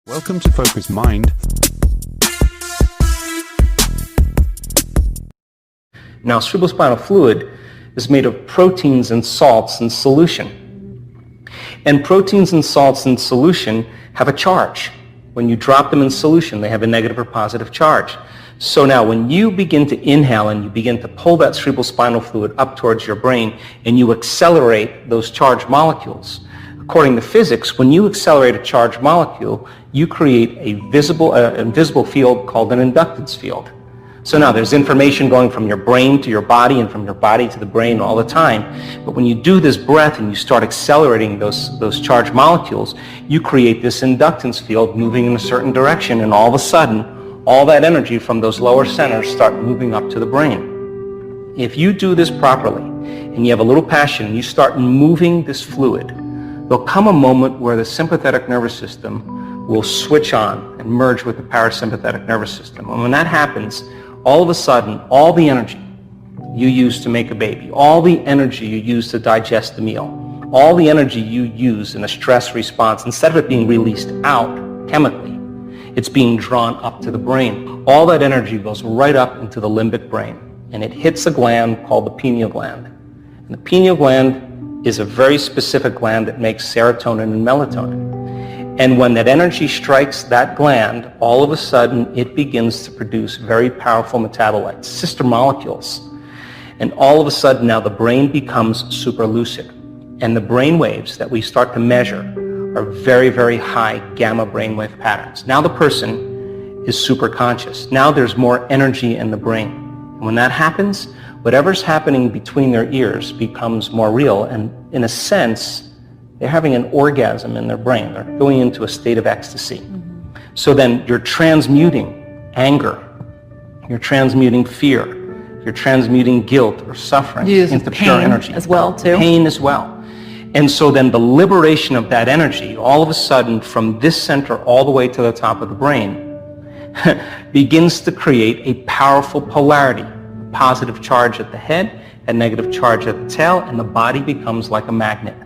Welcome to Focus Mind. Now, cerebrospinal fluid is made of proteins and salts in solution. And proteins and salts in solution have a charge. When you drop them in solution, they have a negative or positive charge. So now when you begin to inhale and you begin to pull that cerebrospinal fluid up towards your brain and you accelerate those charged molecules, according to physics, when you accelerate a charged molecule, you create a invisible field called an inductance field. So now there's information going from your brain to your body and from your body to the brain all the time. But when you do this breath and you start accelerating those charged molecules, you create this inductance field moving in a certain direction, and all of a sudden, all that energy from those lower centers start moving up to the brain. If you do this properly and you have a little passion and you start moving this fluid, there'll come a moment where the sympathetic nervous system will switch on and merge with the parasympathetic nervous system. And when that happens, all of a sudden, all the energy you use to make a baby, all the energy you use to digest the meal, all the energy you use in a stress response, instead of it being released out chemically, it's being drawn up to the brain. All that energy goes right up into the limbic brain, and it hits a gland called the pineal gland. And the pineal gland is a very specific gland that makes serotonin and melatonin. And when that energy strikes that gland, all of a sudden it begins to produce very powerful metabolites, sister molecules. And all of a sudden now the brain becomes super lucid. And the brain waves that we start to measure are very, very high gamma brainwave patterns. Now the person is super conscious. Now there's more energy in the brain. And when that happens, whatever's happening between their ears becomes more real, and in a sense, they're having an orgasm in their brain. They're going into a state of ecstasy. Mm-hmm. So then you're transmuting anger, you're transmuting fear, you're transmuting guilt or suffering into pure energy. As well, too. Pain as well. And so then the liberation of that energy, all of a sudden from this center all the way to the top of the brain, begins to create a powerful polarity. Positive charge at the head, a negative charge at the tail, and the body becomes like a magnet.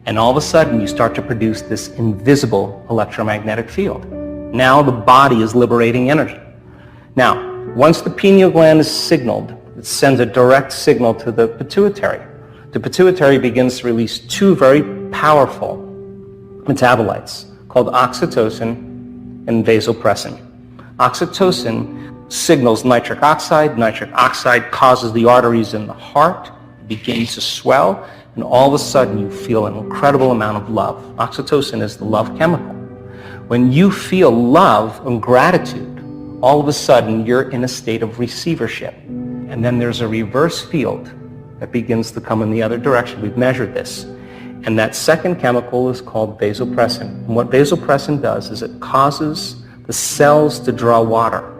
And all of a sudden you start to produce this invisible electromagnetic field. Now the body is liberating energy. Now, once the pineal gland is signaled, it sends a direct signal to the pituitary. The pituitary begins to release two very powerful metabolites called oxytocin and vasopressin. Oxytocin signals nitric oxide. Nitric oxide causes the arteries in the heart to begin to swell, and all of a sudden you feel an incredible amount of love. Oxytocin is the love chemical. When you feel love and gratitude, all of a sudden you're in a state of receivership. And then there's a reverse field that begins to come in the other direction. We've measured this. And that second chemical is called vasopressin. And what vasopressin does is it causes the cells to draw water.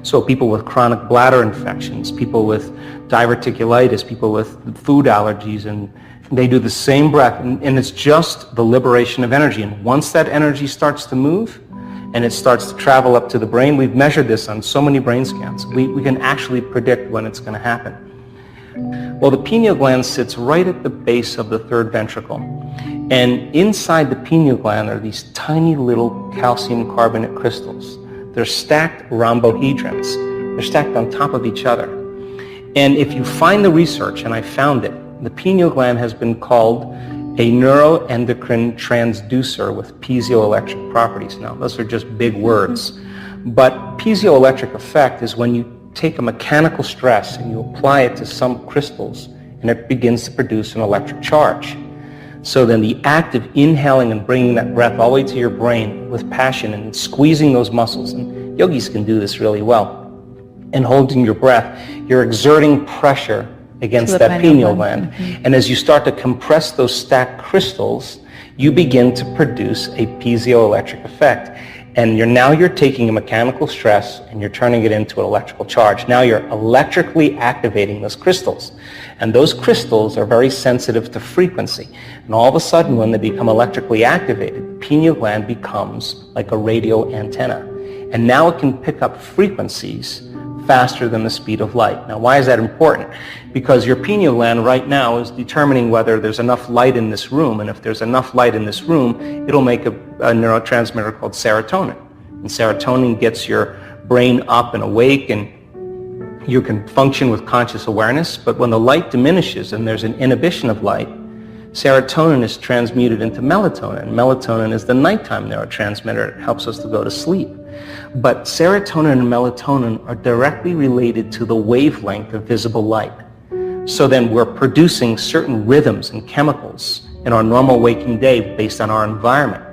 So people with chronic bladder infections, people with diverticulitis, people with food allergies, and they do the same breath, and it's just the liberation of energy. And once that energy starts to move and it starts to travel up to the brain, we've measured this on so many brain scans, we can actually predict when it's going to happen. Well, the pineal gland sits right at the base of the third ventricle, and inside the pineal gland are these tiny little calcium carbonate crystals. They're stacked rhombohedrons. They're stacked on top of each other. And if you find the research, and I found it, the pineal gland has been called a neuroendocrine transducer with piezoelectric properties. Now, those are just big words. But piezoelectric effect is when you take a mechanical stress and you apply it to some crystals, and it begins to produce an electric charge. So then the act of inhaling and bringing that breath all the way to your brain with passion and squeezing those muscles, and yogis can do this really well, and holding your breath, you're exerting pressure against that pineal gland. Mm-hmm. And as you start to compress those stacked crystals, you begin to produce a piezoelectric effect. And you're taking a mechanical stress and you're turning it into an electrical charge. Now you're electrically activating those crystals. And those crystals are very sensitive to frequency. And all of a sudden, when they become electrically activated, the pineal gland becomes like a radio antenna. And now it can pick up frequencies faster than the speed of light. Now, why is that important? Because your pineal gland right now is determining whether there's enough light in this room, and if there's enough light in this room, it'll make a neurotransmitter called serotonin. And serotonin gets your brain up and awake, and you can function with conscious awareness. But when the light diminishes and there's an inhibition of light, serotonin is transmuted into melatonin. Melatonin is the nighttime neurotransmitter. It helps us to go to sleep. But serotonin and melatonin are directly related to the wavelength of visible light. So then we're producing certain rhythms and chemicals in our normal waking day based on our environment.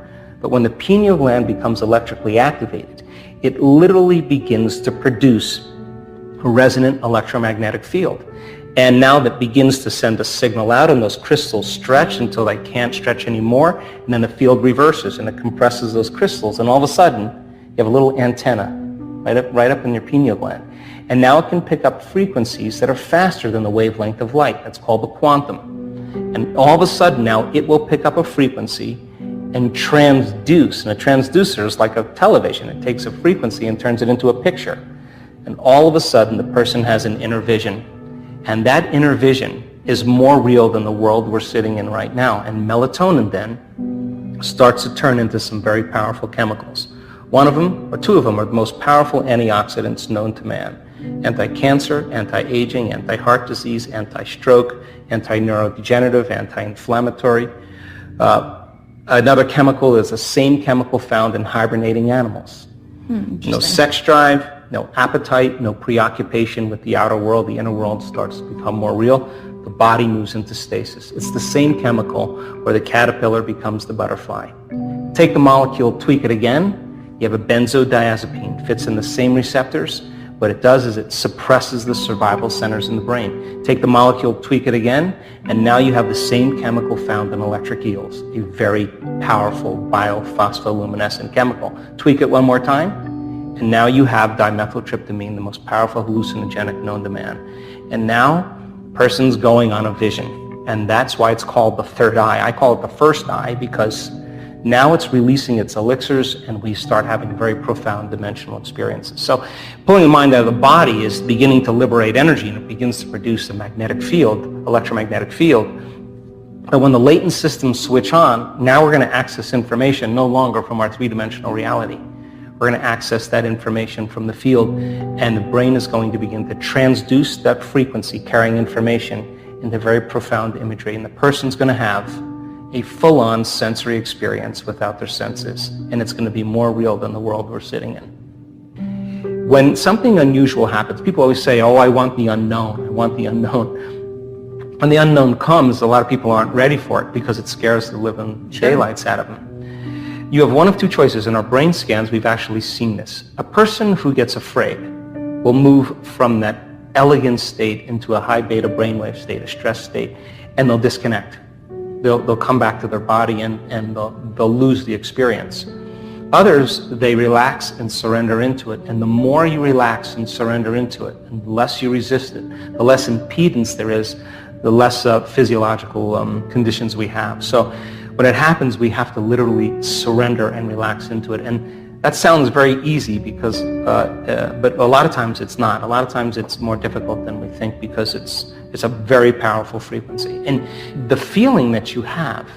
But when the pineal gland becomes electrically activated, it literally begins to produce a resonant electromagnetic field. And now that begins to send a signal out, and those crystals stretch until they can't stretch anymore, and then the field reverses and it compresses those crystals, and all of a sudden you have a little antenna right up in your pineal gland. And now it can pick up frequencies that are faster than the wavelength of light. That's called the quantum. And all of a sudden now it will pick up a frequency and transduce. And a transducer is like a television. It takes a frequency and turns it into a picture. And all of a sudden the person has an inner vision. And that inner vision is more real than the world we're sitting in right now. And melatonin then starts to turn into some very powerful chemicals. One of them, or two of them, are the most powerful antioxidants known to man. Anti-cancer, anti-aging, anti-heart disease, anti-stroke, anti-neurodegenerative, anti-inflammatory. Another chemical is the same chemical found in hibernating animals. No sex drive, no appetite, no preoccupation with the outer world. The inner world starts to become more real. The body moves into stasis. It's the same chemical where the caterpillar becomes the butterfly. Take the molecule, tweak it again. You have a benzodiazepine, fits in the same receptors. What it does is it suppresses the survival centers in the brain. Take the molecule, tweak it again, and now you have the same chemical found in electric eels, a very powerful biophospholuminescent chemical. Tweak it one more time, and now you have dimethyltryptamine, the most powerful hallucinogenic known to man. And now, person's going on a vision, and that's why it's called the third eye. I call it the first eye because now it's releasing its elixirs, and we start having very profound dimensional experiences. So pulling the mind out of the body is beginning to liberate energy, and it begins to produce a magnetic field, electromagnetic field. But when the latent systems switch on, now we're going to access information no longer from our three-dimensional reality. We're going to access that information from the field, and the brain is going to begin to transduce that frequency carrying information into very profound imagery, and the person's going to have a full-on sensory experience without their senses, and it's going to be more real than the world we're sitting in. When something unusual happens, people always say, oh, I want the unknown, I want the unknown. When the unknown comes, a lot of people aren't ready for it because it scares the living daylights out of them. You have one of two choices. In our brain scans, we've actually seen this. A person who gets afraid will move from that elegant state into a high beta brainwave state, a stress state, and they'll disconnect. They'll come back to their body and they'll lose the experience. Others, they relax and surrender into it. And the more you relax and surrender into it, and the less you resist it, the less impedance there is, the less physiological conditions we have. So when it happens, we have to literally surrender and relax into it. And that sounds very easy because, but a lot of times it's not. A lot of times it's more difficult than we think because it's a very powerful frequency. And the feeling that you have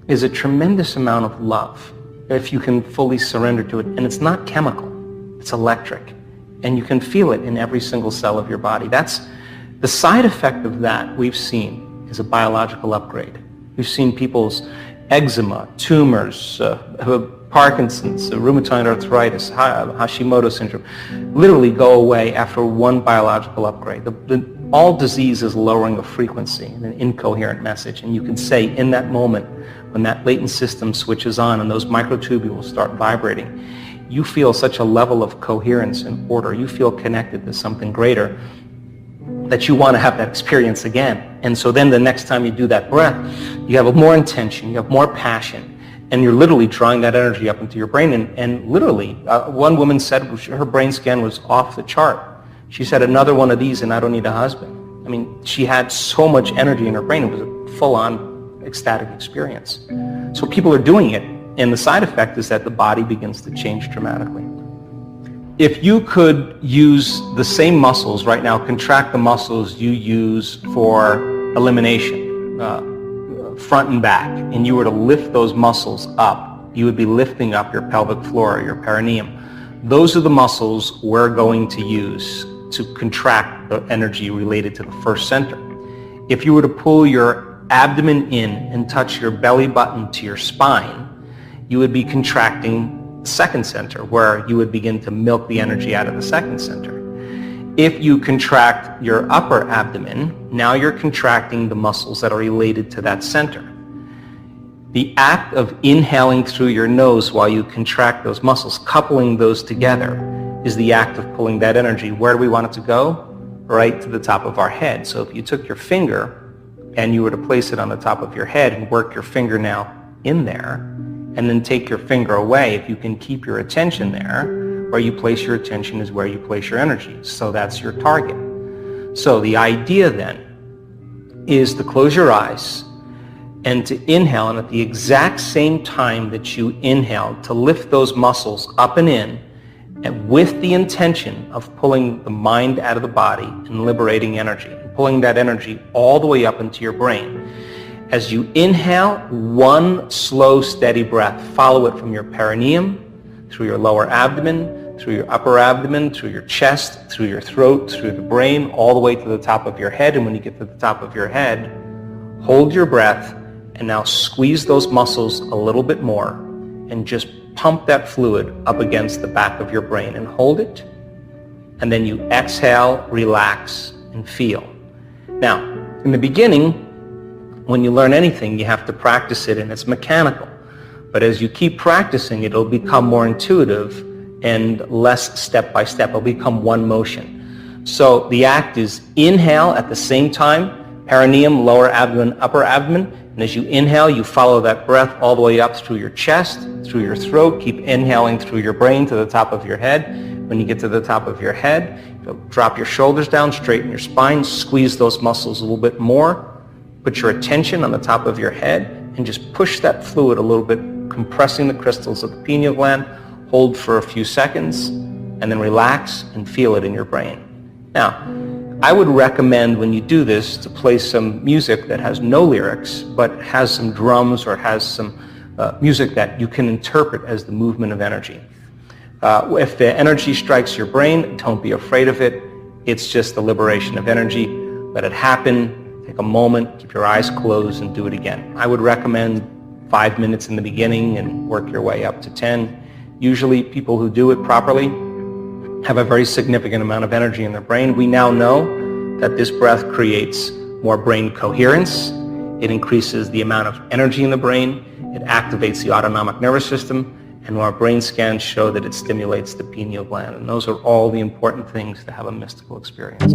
is a tremendous amount of love if you can fully surrender to it. And it's not chemical, it's electric. And you can feel it in every single cell of your body. That's the side effect of that we've seen is a biological upgrade. We've seen people's eczema, tumors, Parkinson's, rheumatoid arthritis, Hashimoto syndrome, literally go away after one biological upgrade. All disease is lowering a frequency and an incoherent message. And you can say in that moment, when that latent system switches on and those microtubules start vibrating, you feel such a level of coherence and order. You feel connected to something greater that you want to have that experience again. And so then the next time you do that breath, you have more intention, you have more passion, and you're literally drawing that energy up into your brain. And literally, one woman said her brain scan was off the chart. She said, another one of these and I don't need a husband. I mean, she had so much energy in her brain. It was a full-on ecstatic experience. So people are doing it, and the side effect is that the body begins to change dramatically. if you could use the same muscles right now, contract the muscles you use for elimination, front and back, and you were to lift those muscles up, you would be lifting up your pelvic floor, your perineum. Those are the muscles we're going to use to contract the energy related to the first center. If you were to pull your abdomen in and touch your belly button to your spine, you would be contracting the second center, where you would begin to milk the energy out of the second center. If you contract your upper abdomen, now you're contracting the muscles that are related to that center. The act of inhaling through your nose while you contract those muscles, coupling those together, is the act of pulling that energy. Where do we want it to go? Right to the top of our head. So if you took your finger and you were to place it on the top of your head and work your finger now in there, and then take your finger away, if you can keep your attention there, where you place your attention is where you place your energy. So that's your target. So the idea then is to close your eyes and to inhale, and at the exact same time that you inhale, to lift those muscles up and in, and with the intention of pulling the mind out of the body and liberating energy, and pulling that energy all the way up into your brain. As you inhale, one slow, steady breath. Follow it from your perineum, through your lower abdomen, through your upper abdomen, through your chest, through your throat, through the brain, all the way to the top of your head. And when you get to the top of your head, hold your breath and now squeeze those muscles a little bit more and just pump that fluid up against the back of your brain and hold it. And then you exhale, relax, and feel. Now, in the beginning, when you learn anything, you have to practice it, and it's mechanical. But as you keep practicing, it'll become more intuitive and less step by step. It'll become one motion. So the act is inhale at the same time, perineum, lower abdomen, upper abdomen. And as you inhale, you follow that breath all the way up through your chest, through your throat. Keep inhaling through your brain to the top of your head. When you get to the top of your head, drop your shoulders down, straighten your spine, squeeze those muscles a little bit more. Put your attention on the top of your head and just push that fluid a little bit, compressing the crystals of the pineal gland. Hold for a few seconds and then relax and feel it in your brain. Now, I would recommend when you do this to play some music that has no lyrics but has some drums or has some music that you can interpret as the movement of energy. If the energy strikes your brain, don't be afraid of it. It's just the liberation of energy. Let it happen. Take a moment, keep your eyes closed, and do it again. I would recommend 5 minutes in the beginning and work your way up to 10. Usually people who do it properly have a very significant amount of energy in their brain. We now know that this breath creates more brain coherence. It increases the amount of energy in the brain. It activates the autonomic nervous system. And our brain scans show that it stimulates the pineal gland. And those are all the important things to have a mystical experience.